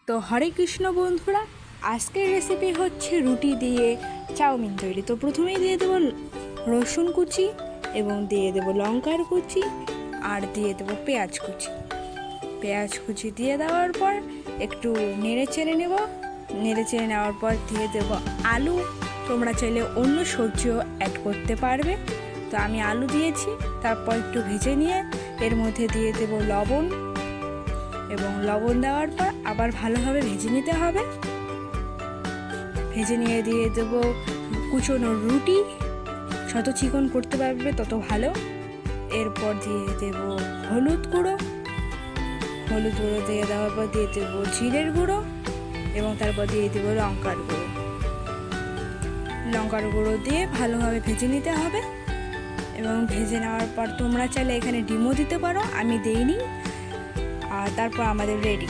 তো হরে কৃষ্ণ বন্ধুরা, আজকের রেসিপি হচ্ছে রুটি দিয়ে চাউমিন তৈরি। তো প্রথমেই দিয়ে দেবো রসুন কুচি এবং দিয়ে দেবো লঙ্কার কুচি আর দিয়ে দেবো পেঁয়াজ কুচি। পেঁয়াজ কুচি দিয়ে দেওয়ার পর একটু নেড়ে চেড়ে নেব। নেড়ে চেড়ে নেওয়ার পর দিয়ে দেবো আলু। তোমরা চাইলে অন্য সবজিও অ্যাড করতে পারবে। তো আমি আলু দিয়েছি। তারপর একটু ভেজে নিয়ে এর মধ্যে দিয়ে দেবো লবণ, এবং লবণ দেওয়ার পর আবার ভালোভাবে ভেজে নিতে হবে। ভেজে নিয়ে দিয়ে দেবো কুচনো রুটি, যত চিকন করতে পারবে তত ভালো। এরপর দিয়ে দেবো হলুদ গুঁড়ো। হলুদ গুঁড়ো দিয়ে দেওয়ার পর দিয়ে দেবো জিরের গুঁড়ো এবং তারপর দিয়ে দেবো লঙ্কার গুঁড়ো। লঙ্কার গুঁড়ো দিয়ে ভালোভাবে ভেজে নিতে হবে। এবং ভেজে নেওয়ার পর তোমরা চাইলে এখানে ডিমও দিতে পারো, আমি দেইনি। আর তারপর আমাদের রেডি।